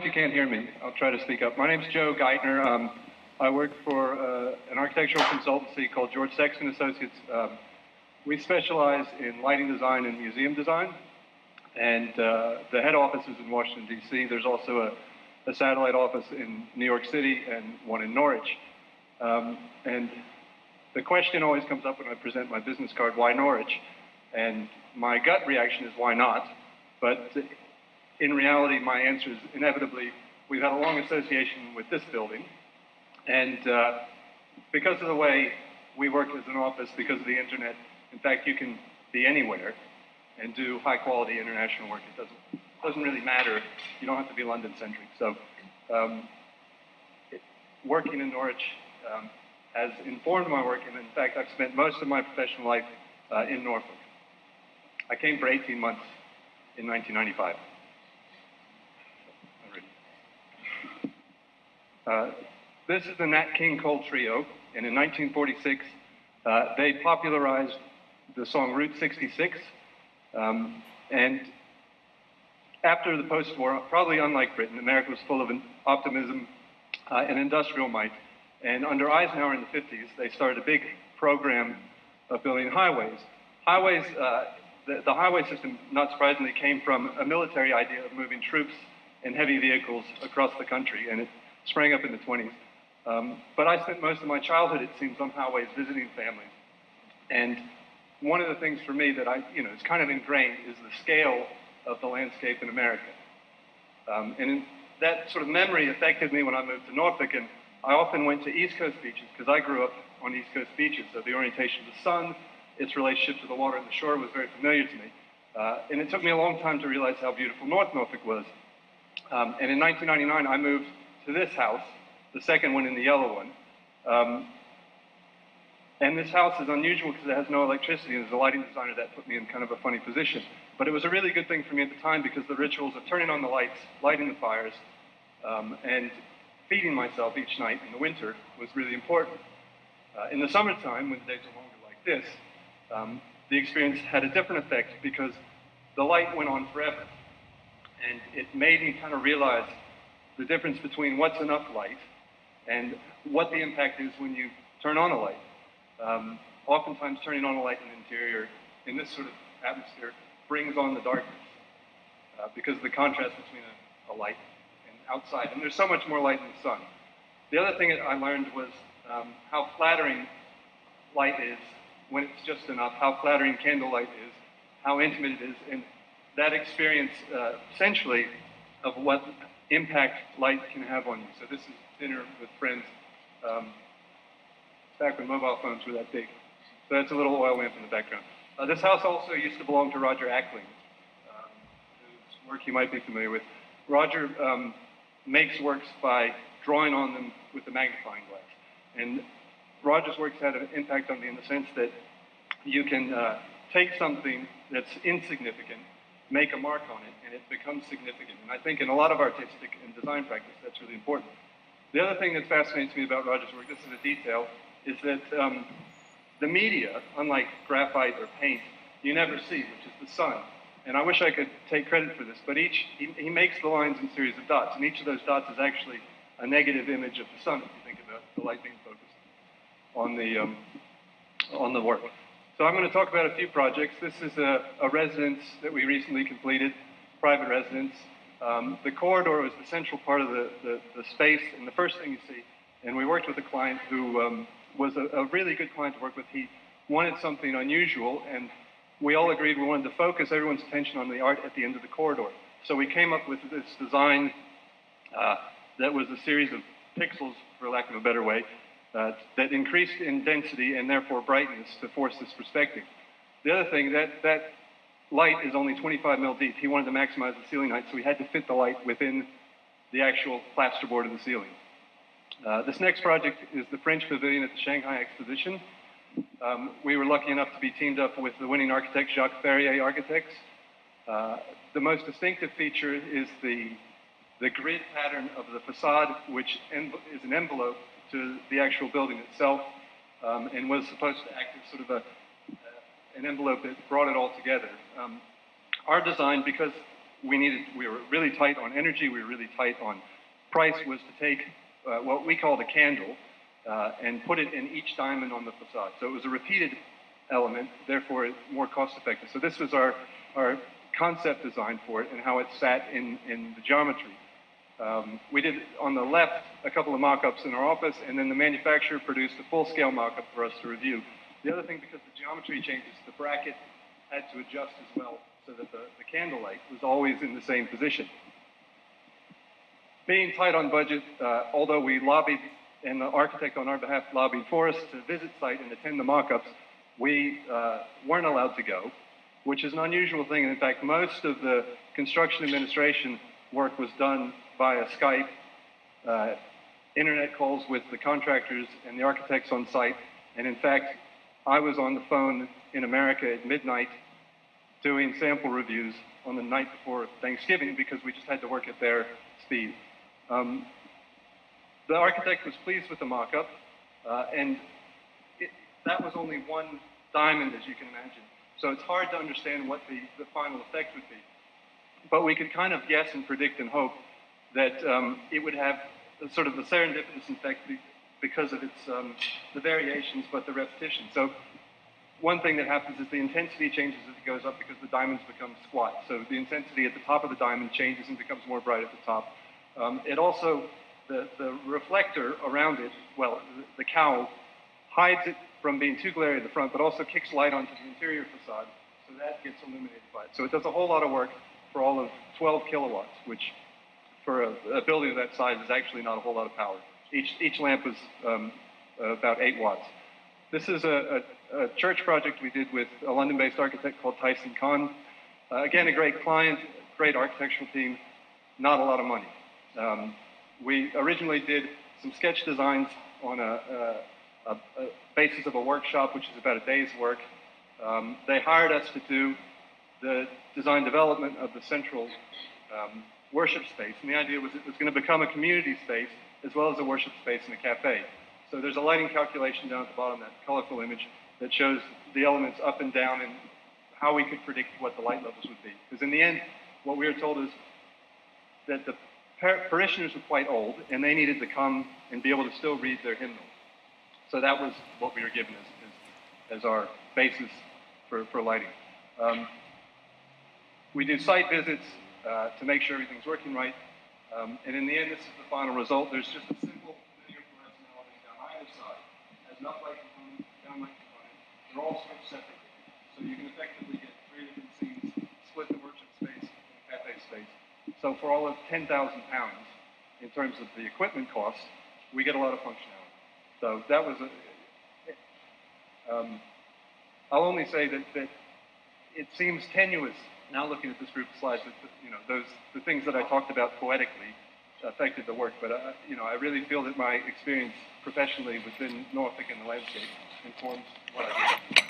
you can't hear me. I'll try to speak up. My name's Joe Geitner. I work for an architectural consultancy called George Sexton Associates. We specialize in lighting design and museum design, and the head office is in Washington, D.C. There's also a satellite office in New York City and one in Norwich. And the question always comes up when I present my business card, why Norwich? And my gut reaction is, why not? But in reality, my answer is inevitably, we've had a long association with this building. And because of the way we work as an office, because of the internet, in fact, you can be anywhere and do high-quality international work. It doesn't really matter. You don't have to be London-centric. So working in Norwich has informed my work, and in fact, I've spent most of my professional life in Norfolk. I came for 18 months in 1995. This is the Nat King Cole Trio, and in 1946, they popularized the song Route 66. And after the post-war, probably unlike Britain, America was full of optimism and industrial might. And under Eisenhower in the 50s, they started a big program of building highways. The highway system, not surprisingly, came from a military idea of moving troops and heavy vehicles across the country, and it sprang up in the 20s. But I spent most of my childhood, it seems, on highways visiting families. And one of the things for me that it's kind of ingrained is the scale of the landscape in America. And that sort of memory affected me when I moved to Norfolk, and I often went to East Coast beaches because I grew up on East Coast beaches. So the orientation of the sun, its relationship to the water and the shore was very familiar to me. And it took me a long time to realize how beautiful North Norfolk was. And in 1999, I moved to this house, the second one in the yellow one. And this house is unusual because it has no electricity, and as a lighting designer, that put me in kind of a funny position. But it was a really good thing for me at the time because the rituals of turning on the lights, lighting the fires, and feeding myself each night in the winter was really important. In the summertime, when the days are longer like this, the experience had a different effect because the light went on forever. And it made me kind of realize the difference between what's enough light and what the impact is when you turn on a light. Oftentimes, turning on a light in the interior, in this sort of atmosphere, brings on the darkness because of the contrast between a light and outside. And there's so much more light in the sun. The other thing that I learned was how flattering light is when it's just enough, how flattering candlelight is, how intimate it is, and that experience, essentially, of what impact light can have on you. So this is dinner with friends back when mobile phones were that big. So that's a little oil lamp in the background. This house also used to belong to Roger Ackling, whose work you might be familiar with. Roger makes works by drawing on them with a magnifying glass. And Roger's works had an impact on me in the sense that you can take something that's insignificant, make a mark on it, and it becomes significant. And I think in a lot of artistic and design practice, that's really important. The other thing that fascinates me about Roger's work, this is a detail, is that the media, unlike graphite or paint, you never see, which is the sun. And I wish I could take credit for this, but he makes the lines in series of dots, and each of those dots is actually a negative image of the sun, if you think about the light being focused on the work. So I'm going to talk about a few projects. This is a residence that we recently completed, private residence. The corridor was the central part of the space, and the first thing you see, and we worked with a client who was a really good client to work with. He wanted something unusual, and we all agreed we wanted to focus everyone's attention on the art at the end of the corridor. So we came up with this design that was a series of pixels, for lack of a better way, that increased in density and therefore brightness to force this perspective. The other thing, that light is only 25 mil deep. He wanted to maximize the ceiling height, so we had to fit the light within the actual plasterboard of the ceiling. This next project is the French Pavilion at the Shanghai Exposition. We were lucky enough to be teamed up with the winning architect, Jacques Ferrier Architects. The most distinctive feature is the grid pattern of the facade, which is an envelope to the actual building itself, and was supposed to act as sort of an envelope that brought it all together. Our design, because we were really tight on energy, we were really tight on price, was to take what we called a candle and put it in each diamond on the facade. So it was a repeated element, therefore more cost effective. So this was our concept design for it and how it sat in the geometry. We did, on the left, a couple of mock-ups in our office, and then the manufacturer produced a full-scale mock-up for us to review. The other thing, because the geometry changes, the bracket had to adjust as well so that the candlelight was always in the same position. Being tight on budget, although we lobbied, and the architect on our behalf lobbied for us to visit site and attend the mock-ups, we weren't allowed to go, which is an unusual thing. And in fact, most of the construction administration work was done via Skype, internet calls with the contractors and the architects on site. And in fact, I was on the phone in America at midnight doing sample reviews on the night before Thanksgiving because we just had to work at their speed. The architect was pleased with the mock-up, and that was only one diamond, as you can imagine. So it's hard to understand what the final effect would be. But we could kind of guess and predict and hope that it would have sort of the serendipitous effect because of its the variations, but the repetition. So one thing that happens is the intensity changes as it goes up because the diamonds become squat. So the intensity at the top of the diamond changes and becomes more bright at the top. It also, the reflector around it, well, the cowl, hides it from being too glary at the front, but also kicks light onto the interior facade, so that gets illuminated by it. So it does a whole lot of work for all of 12 kilowatts, which for a building of that size is actually not a whole lot of power. Each lamp is about 8 watts. This is a church project we did with a London-based architect called Tyson Kahn. Again, a great client, great architectural team, not a lot of money. We originally did some sketch designs on a basis of a workshop, which is about a day's work. They hired us to do the design development of the central worship space, and the idea was it was going to become a community space as well as a worship space and a cafe. So there's a lighting calculation down at the bottom, that colorful image, that shows the elements up and down and how we could predict what the light levels would be. Because in the end, what we were told is that the parishioners were quite old, and they needed to come and be able to still read their hymnals. So that was what we were given as our basis for lighting. We do site visits to make sure everything's working right. And in the end, this is the final result. There's just a simple linear fluorescent element down either side. It has an uplight component, downlight component. They're all switched separately. So you can effectively get 3 different scenes, split the worship space and the cafe space. So for all of 10,000 pounds, in terms of the equipment cost, we get a lot of functionality. So that was I'll only say that it seems tenuous now looking at this group of slides that, the things that I talked about poetically affected the work. But, I really feel that my experience professionally within Norfolk and the landscape informs what I do.